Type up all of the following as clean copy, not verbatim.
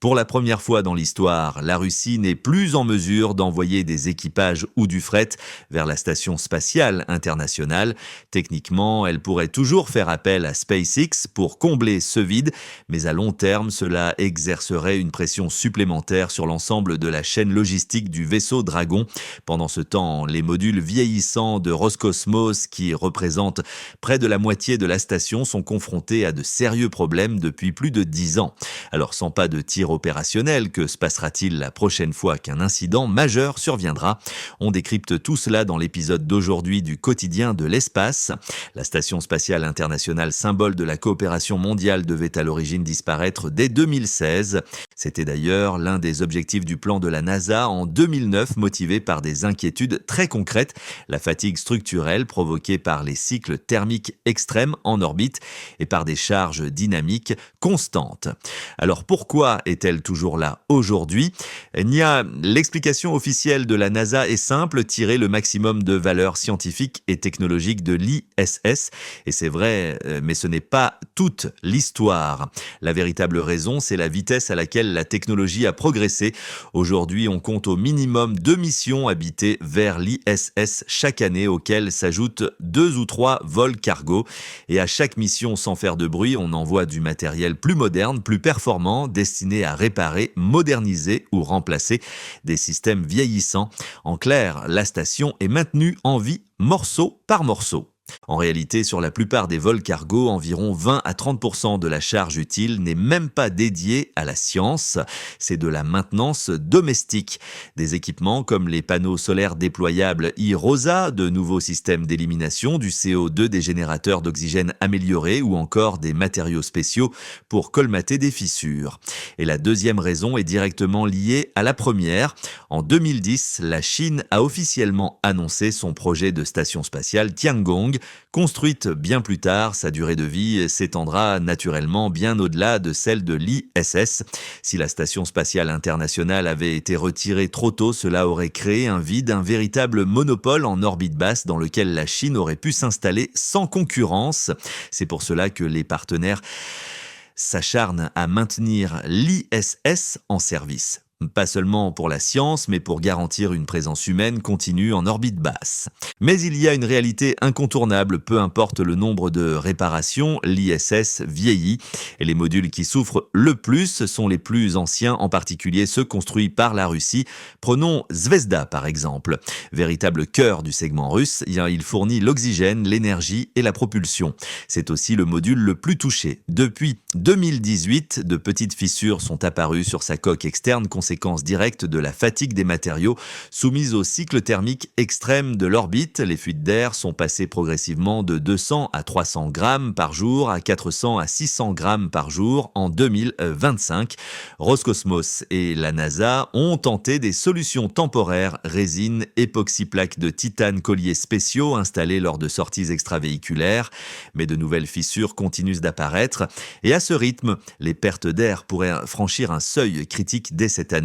Pour la première fois dans l'histoire, la Russie n'est plus en mesure d'envoyer des équipages ou du fret vers la station spatiale internationale. Techniquement, elle pourrait toujours faire appel à SpaceX pour combler ce vide, mais à long terme, cela exercerait une pression supplémentaire sur l'ensemble de la chaîne logistique du vaisseau Dragon. Pendant ce temps, les modules vieillissants de Roscosmos, qui représentent près de la moitié de la station, sont confrontés à de sérieux problèmes depuis plus de 10 ans. Alors sans pas de tir opérationnel, que se passera-t-il la prochaine fois qu'un incident majeur surviendra? On décrypte tout cela dans l'épisode d'aujourd'hui du quotidien de l'espace. La station spatiale internationale, symbole de la coopération mondiale, devait à l'origine disparaître dès 2016. C'était d'ailleurs l'un des objectifs du plan de la NASA en 2009, motivé par des inquiétudes très concrètes, la fatigue structurelle provoquée par les cycles thermiques extrêmes en orbite et par des charges dynamiques constantes. Alors pourquoi est-elle toujours là aujourd'hui? L'explication officielle de la NASA est simple: tirer le maximum de valeur scientifique et technologique de l'ISS. Et c'est vrai, mais ce n'est pas toute l'histoire. La véritable raison, c'est la vitesse à laquelle la technologie a progressé. Aujourd'hui, on compte au minimum 2 missions habitées vers l'ISS chaque année, auxquelles s'ajoutent 2 ou 3 vols cargo. Et à chaque mission, sans faire de bruit, on envoie du matériel plus moderne, plus performant, destiné à réparer, moderniser ou remplacer des systèmes vieillissants. En clair, la station est maintenue en vie morceau par morceau. En réalité, sur la plupart des vols cargo, environ 20 à 30% de la charge utile n'est même pas dédiée à la science. C'est de la maintenance domestique. Des équipements comme les panneaux solaires déployables e-Rosa, de nouveaux systèmes d'élimination du CO2, des générateurs d'oxygène améliorés ou encore des matériaux spéciaux pour colmater des fissures. Et la deuxième raison est directement liée à la première. En 2010, la Chine a officiellement annoncé son projet de station spatiale Tiangong. Construite bien plus tard, sa durée de vie s'étendra naturellement bien au-delà de celle de l'ISS. Si la station spatiale internationale avait été retirée trop tôt, cela aurait créé un vide, un véritable monopole en orbite basse dans lequel la Chine aurait pu s'installer sans concurrence. C'est pour cela que les partenaires s'acharnent à maintenir l'ISS en service. Pas seulement pour la science, mais pour garantir une présence humaine continue en orbite basse. Mais il y a une réalité incontournable, peu importe le nombre de réparations, l'ISS vieillit. Et les modules qui souffrent le plus sont les plus anciens, en particulier ceux construits par la Russie. Prenons Zvezda par exemple. Véritable cœur du segment russe, il fournit l'oxygène, l'énergie et la propulsion. C'est aussi le module le plus touché. Depuis 2018, de petites fissures sont apparues sur sa coque externe, conséquence directe de la fatigue des matériaux soumis au cycle thermique extrême de l'orbite. Les fuites d'air sont passées progressivement de 200 à 300 grammes par jour à 400 à 600 grammes par jour en 2025. Roscosmos et la NASA ont tenté des solutions temporaires: résine, époxyplaques de titane, colliers spéciaux installés lors de sorties extravéhiculaires. Mais de nouvelles fissures continuent d'apparaître et à ce rythme, les pertes d'air pourraient franchir un seuil critique dès cette année,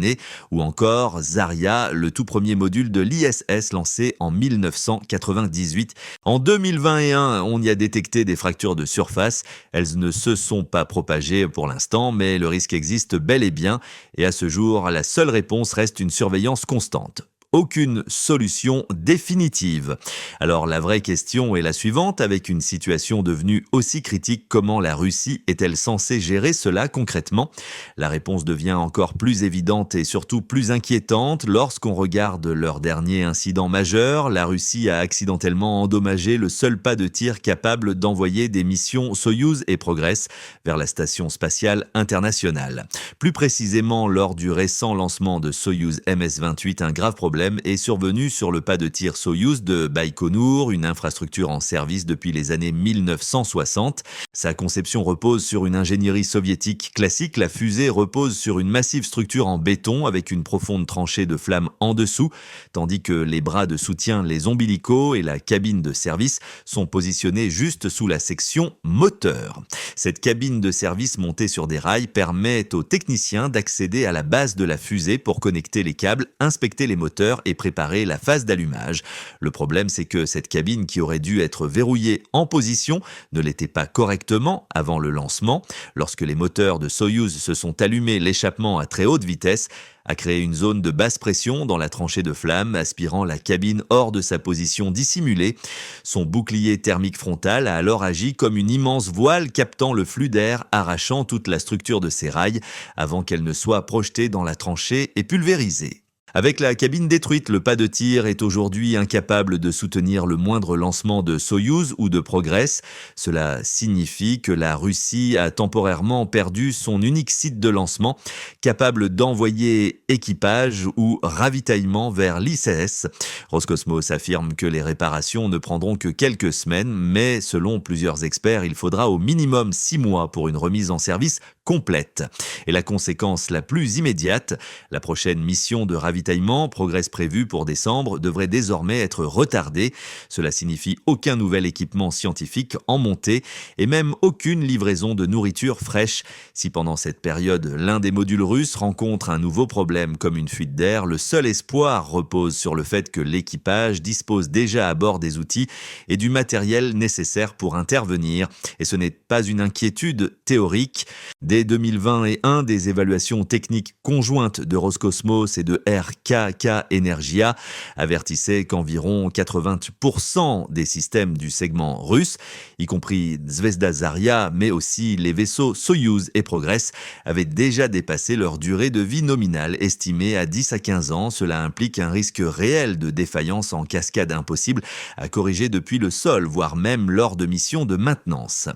ou encore Zarya, le tout premier module de l'ISS lancé en 1998. En 2021, on y a détecté des fractures de surface. Elles ne se sont pas propagées pour l'instant, mais le risque existe bel et bien. Et à ce jour, la seule réponse reste une surveillance constante. Aucune solution définitive. Alors la vraie question est la suivante: avec une situation devenue aussi critique, comment la Russie est-elle censée gérer cela concrètement? La réponse devient encore plus évidente et surtout plus inquiétante lorsqu'on regarde leur dernier incident majeur. La Russie a accidentellement endommagé le seul pas de tir capable d'envoyer des missions Soyouz et Progress vers la station spatiale internationale. Plus précisément, lors du récent lancement de Soyouz MS-28, un grave problème est survenu sur le pas de tir Soyouz de Baïkonour, une infrastructure en service depuis les années 1960. Sa conception repose sur une ingénierie soviétique classique. La fusée repose sur une massive structure en béton avec une profonde tranchée de flammes en dessous, tandis que les bras de soutien, les ombilicaux et la cabine de service sont positionnés juste sous la section moteur. Cette cabine de service montée sur des rails permet aux techniciens d'accéder à la base de la fusée pour connecter les câbles, inspecter les moteurs moteur et préparer la phase d'allumage. Le problème, c'est que cette cabine qui aurait dû être verrouillée en position ne l'était pas correctement avant le lancement. Lorsque les moteurs de Soyouz se sont allumés, l'échappement à très haute vitesse a créé une zone de basse pression dans la tranchée de flammes, aspirant la cabine hors de sa position dissimulée. Son bouclier thermique frontal a alors agi comme une immense voile captant le flux d'air, arrachant toute la structure de ses rails avant qu'elle ne soit projetée dans la tranchée et pulvérisée. Avec la cabine détruite, le pas de tir est aujourd'hui incapable de soutenir le moindre lancement de Soyouz ou de Progress. Cela signifie que la Russie a temporairement perdu son unique site de lancement, capable d'envoyer équipage ou ravitaillement vers l'ISS. Roscosmos affirme que les réparations ne prendront que quelques semaines, mais selon plusieurs experts, il faudra au minimum 6 mois pour une remise en service complète. Et la conséquence la plus immédiate, la prochaine mission de ravitaillement, Progress prévue pour décembre, devrait désormais être retardée. Cela signifie aucun nouvel équipement scientifique en montée et même aucune livraison de nourriture fraîche. Si pendant cette période, l'un des modules russes rencontre un nouveau problème comme une fuite d'air, le seul espoir repose sur le fait que l'équipage dispose déjà à bord des outils et du matériel nécessaire pour intervenir. Et ce n'est pas une inquiétude théorique. Dès 2021, des évaluations techniques conjointes de Roscosmos et de RKK Energia avertissaient qu'environ 80% des systèmes du segment russe, y compris Zvezda Zarya, mais aussi les vaisseaux Soyouz et Progress, avaient déjà dépassé leur durée de vie nominale, estimée à 10 à 15 ans. Cela implique un risque réel de défaillance en cascade impossible à corriger depuis le sol, voire même lors de missions de maintenance.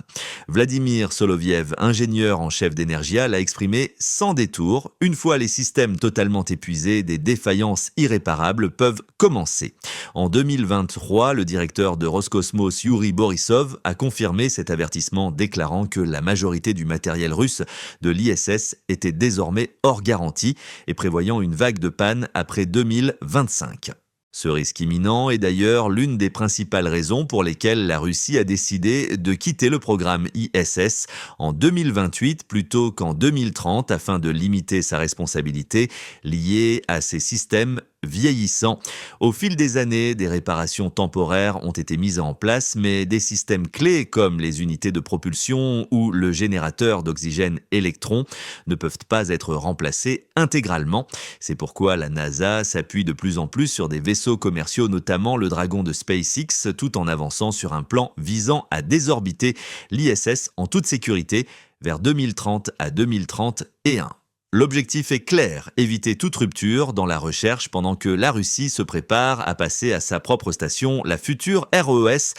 Vladimir Soloviev, ingénieur en chef d'Energia, l'a exprimé sans détour. Une fois les systèmes totalement épuisés, des défaillances irréparables peuvent commencer. En 2023, le directeur de Roscosmos, Yuri Borisov, a confirmé cet avertissement, déclarant que la majorité du matériel russe de l'ISS était désormais hors garantie et prévoyant une vague de panne après 2025. Ce risque imminent est d'ailleurs l'une des principales raisons pour lesquelles la Russie a décidé de quitter le programme ISS en 2028 plutôt qu'en 2030 afin de limiter sa responsabilité liée à ces systèmes vieillissants. Au fil des années, des réparations temporaires ont été mises en place, mais des systèmes clés comme les unités de propulsion ou le générateur d'oxygène électron ne peuvent pas être remplacés intégralement. C'est pourquoi la NASA s'appuie de plus en plus sur des vaisseaux commerciaux, notamment le Dragon de SpaceX, tout en avançant sur un plan visant à désorbiter l'ISS en toute sécurité vers 2030 à 2031. L'objectif est clair, éviter toute rupture dans la recherche pendant que la Russie se prépare à passer à sa propre station, la future RES.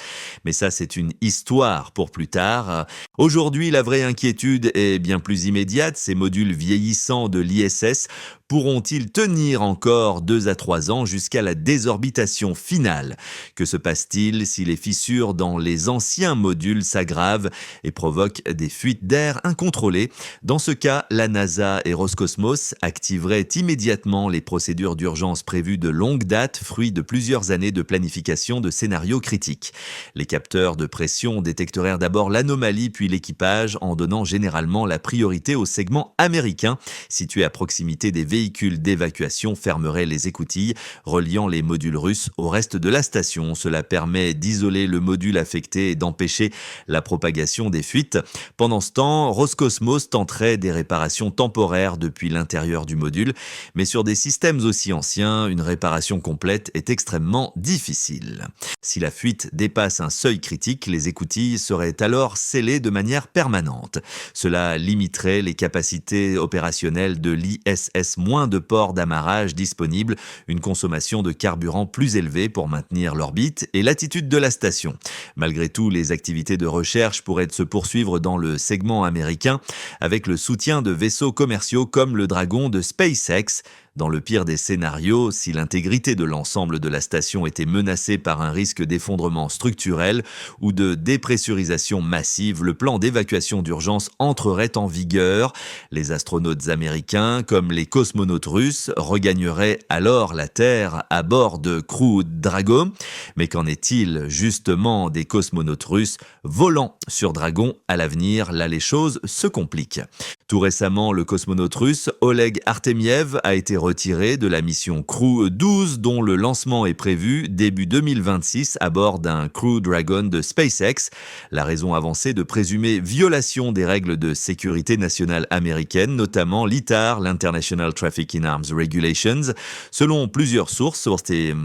Mais ça, c'est une histoire pour plus tard. Aujourd'hui, la vraie inquiétude est bien plus immédiate. Ces modules vieillissants de l'ISS pourront-ils tenir encore 2 à 3 ans jusqu'à la désorbitation finale? Que se passe-t-il si les fissures dans les anciens modules s'aggravent et provoquent des fuites d'air incontrôlées? Dans ce cas, la NASA et Roscosmos activeraient immédiatement les procédures d'urgence prévues de longue date, fruit de plusieurs années de planification de scénarios critiques. Les capteurs de pression détecteraient d'abord l'anomalie puis l'équipage en donnant généralement la priorité au segment américain situé à proximité des véhicules d'évacuation fermeraient les écoutilles reliant les modules russes au reste de la station. Cela permet d'isoler le module affecté et d'empêcher la propagation des fuites. Pendant ce temps, Roscosmos tenterait des réparations temporaires depuis l'intérieur du module, mais sur des systèmes aussi anciens, une réparation complète est extrêmement difficile. Si la fuite dépasse un seuil critique, les écoutilles seraient alors scellées de manière permanente. Cela limiterait les capacités opérationnelles de l'ISS, moins de ports d'amarrage disponibles, une consommation de carburant plus élevée pour maintenir l'orbite et l'attitude de la station. Malgré tout, les activités de recherche pourraient se poursuivre dans le segment américain avec le soutien de vaisseaux commerciaux comme le Dragon de SpaceX. Dans le pire des scénarios, si l'intégrité de l'ensemble de la station était menacée par un risque d'effondrement structurel ou de dépressurisation massive, le plan d'évacuation d'urgence entrerait en vigueur. Les astronautes américains, comme les cosmonautes russes, regagneraient alors la Terre à bord de Crew Dragon. Mais qu'en est-il justement des cosmonautes russes volant sur Dragon à l'avenir? Là, les choses se compliquent. Tout récemment, le cosmonaute russe Oleg Artemiev a été retiré de la mission Crew 12 dont le lancement est prévu début 2026 à bord d'un Crew Dragon de SpaceX. La raison avancée de présumer violation des règles de sécurité nationale américaines, notamment l'ITAR, l'International Traffic in Arms Regulations. Selon plusieurs sources,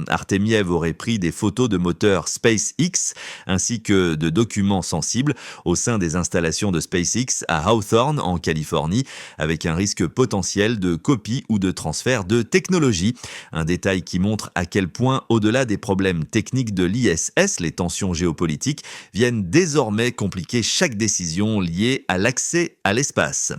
Artemiev aurait pris des photos de moteurs SpaceX ainsi que de documents sensibles au sein des installations de SpaceX à Hawthorne en Californie, avec un risque potentiel de copie ou de transfert de technologie. Un détail qui montre à quel point, au-delà des problèmes techniques de l'ISS, les tensions géopolitiques viennent désormais compliquer chaque décision liée à l'accès à l'espace.